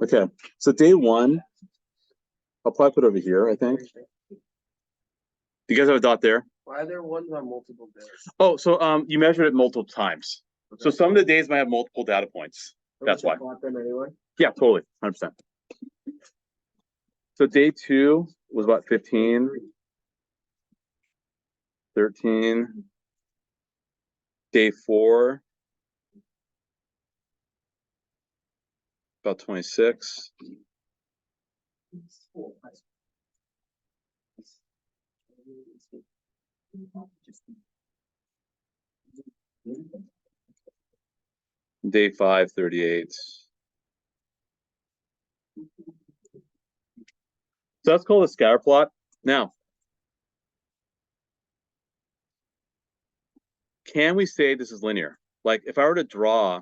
Okay, so day one, I'll probably put over here, I think. You guys have a dot there? Why are there ones on multiple days? Oh, so you measured it multiple times. Okay. So some of the days might have multiple data points. That's why. Them anyway? Yeah, totally, 100%. So day two was about 15, 13. Day four, about 26. Day 5, 38. So that's called a scatter plot. Now, can we say this is linear? Like if I were to draw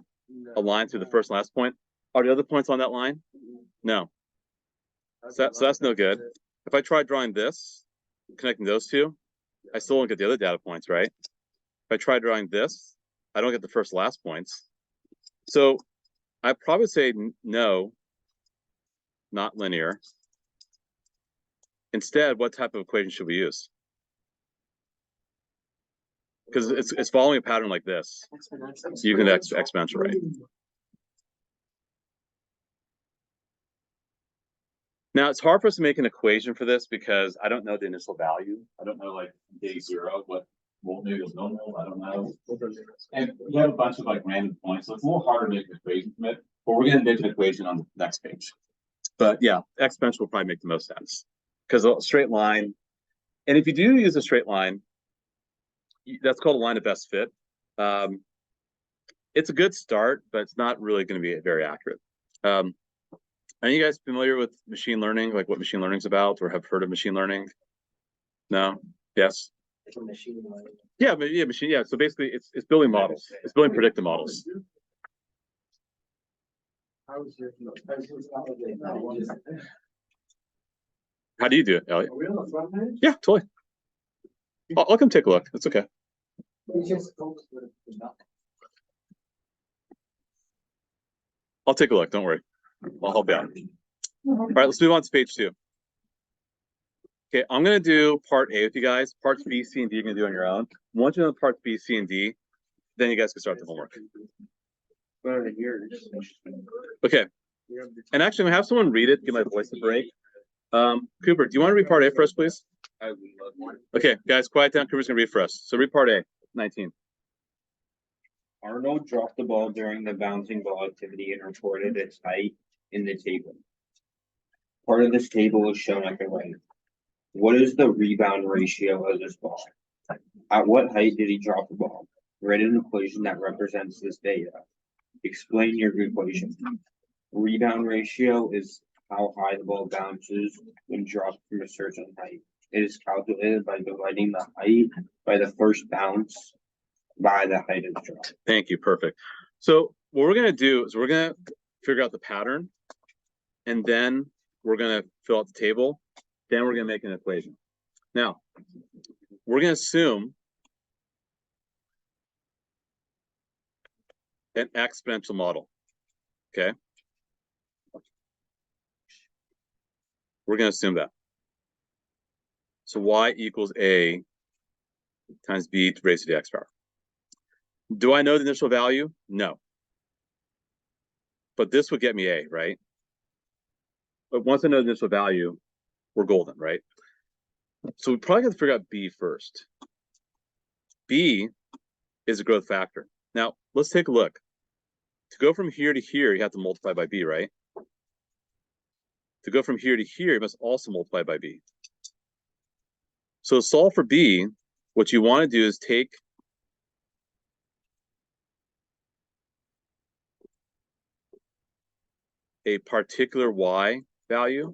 a line through the first and last point, are the other points on that line? No. So that's no good. If I try drawing this, connecting those two, I still don't get the other data points, right? If I try drawing this, I don't get the first and last points. So I probably say no, not linear. Instead, what type of equation should we use? Because it's following a pattern like this. So you can exponential, right? Now it's hard for us to make an equation for this because I don't know the initial value. I don't know like day 0 what maybe it's normal. I don't know. And we have a bunch of like random points, so it's a little harder to make an equation from it. But we're going to make an equation on the next page. But yeah, exponential will probably make the most sense because a straight line. And if you do use a straight line, that's called a line of best fit. It's a good start, but it's not really going to be very accurate. Are you guys familiar with machine learning, like what machine learning is about, or have heard of machine learning? No? Yes? It's machine learning. Yeah, but yeah, machine. Yeah, so basically, it's building models. It's building predictive models. How do you do it, Elliot? Yeah, totally. I'll come take a look. It's okay. I'll take a look. Don't worry. I'll help you out. All right, let's move on to page 2. Okay, I'm going to do part A with you guys. Parts B, C, and D you're going to do on your own. Once you know parts B, C, and D, then you guys can start the homework. Okay. And actually, I'm going to have someone read it, give my voice a break. Cooper, do you want to read part A for us, please? I would love one. Okay, guys, quiet down. Cooper's going to read for us. So read part A, 19. Arnold dropped the ball during the bouncing ball activity and reported its height in the table. Part of this table is shown at the right. What is the rebound ratio of this ball? At what height did he drop the ball? Write an equation that represents this data. Explain your equation. Rebound ratio is how high the ball bounces when dropped from a certain height. It is calculated by dividing the height by the first bounce by the height of the drop. Thank you. Perfect. So what we're going to do is we're going to figure out the pattern, and then we're going to fill out the table. Then we're going to make an equation. Now, we're going to assume an exponential model. Okay. We're going to assume that. So y equals a times b raised to the x power. Do I know the initial value? No. But this would get me a, right? But once I know the initial value, we're golden, right? So we probably have to figure out b first. B is a growth factor. Now, let's take a look. To go from here to here, you have to multiply by b, right? To go from here to here, you must also multiply by b. So to solve for b, what you want to do is take a particular y value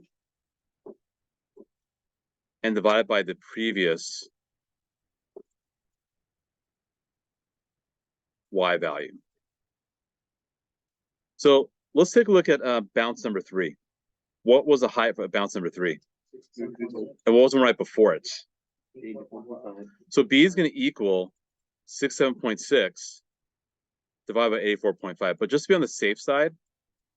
and divide it by the previous y value. So let's take a look at bounce number 3. What was the height of bounce number 3? And what was the one right before it? So b is going to equal 67.6 divided by 84.5. But just to be on the safe side,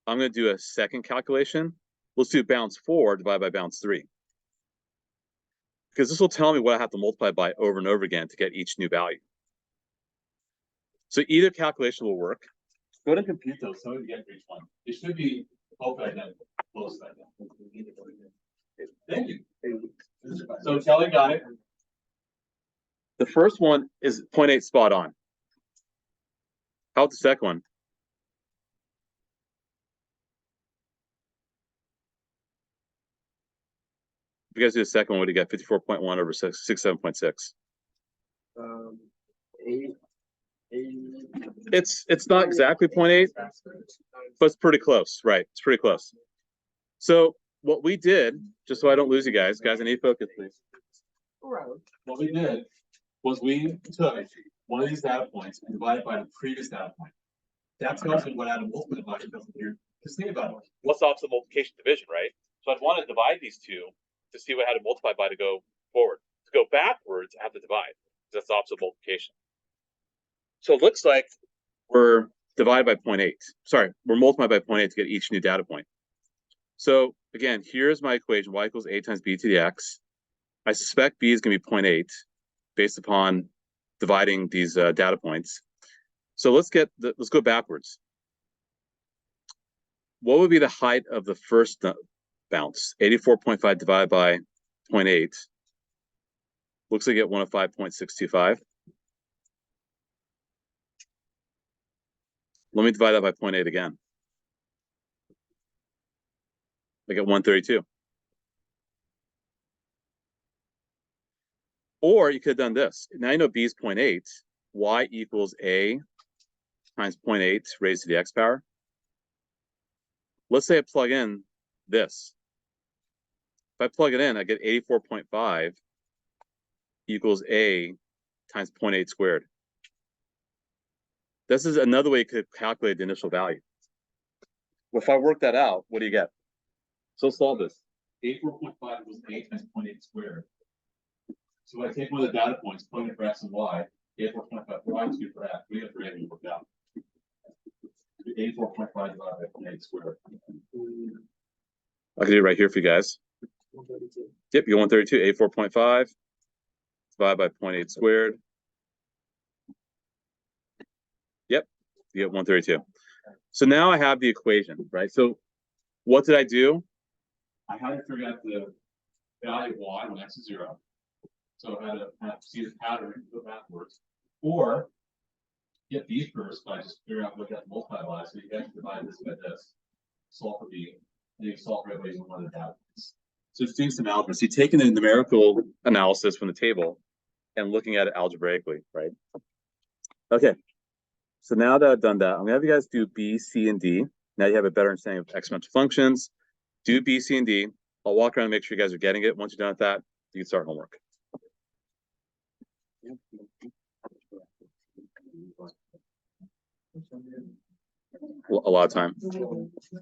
I'm going to do a second calculation. Let's do bounds 4 divided by bounds 3. Because this will tell me what I have to multiply by over and over again to get each new value. So either calculation will work. Go to compute those, so you get for each one. It should be both identical, close to identical. Thank you. So Kelly got it. The first one is 0.8 spot on. How about the second one? If you guys do the second one, what do you get? 54.1 over 67.6. 8. It's not exactly 0.8, but it's pretty close, right? It's pretty close. So what we did, just so I don't lose you guys, I need focus, please. What we did was we took one of these data points and divided by the previous data point. That tells me what I had to multiply by here. Just think about it. What's opposite multiplication division, right? So I'd want to divide these two to see what I had to multiply by to go forward. To go backwards, I have to divide. That's opposite multiplication. So it looks like we're divided by 0.8. Sorry, we're multiplied by 0.8 to get each new data point. So again, here's my equation, y equals a times b to the x. I suspect b is going to be 0.8 based upon dividing these data points. So let's go backwards. What would be the height of the first bounce? 84.5 divided by 0.8. Looks like I get 105.625. Let me divide that by 0.8 again. I get 132. Or you could have done this. Now you know b is 0.8. Y equals a times 0.8 raised to the x power. Let's say I plug in this. If I plug it in, I get 84.5 equals a times 0.8 squared. This is another way you could calculate the initial value. If I work that out, what do you get? So solve this. 84.5 was a times 0.8 squared. So I take one of the data points, plug in for x and y, 84.5 y is good for x. We have 3 and work out. 84.5 divided by 0.8 squared. I can do it right here for you guys. 132. Yep, you get 132, 84.5 divided by 0.8 squared. Yep, you get 132. So now I have the equation, right? So what did I do? I had to figure out the value of y when x is 0. So I had to see the pattern, go backwards. Or get b first by just figuring out what that multiply by. So you guys divide this by this. Solve for b. And you solve for everybody's one of the data points. So it's doing some algebra. So you're taking the numerical analysis from the table and looking at it algebraically, right? Okay. So now that I've done that, I'm gonna have you guys do B, C, and D. Now you have a better understanding of exponential functions. Do B, C, and D. I'll walk around and make sure you guys are getting it. Once you're done with that, you can start homework. A lot of time.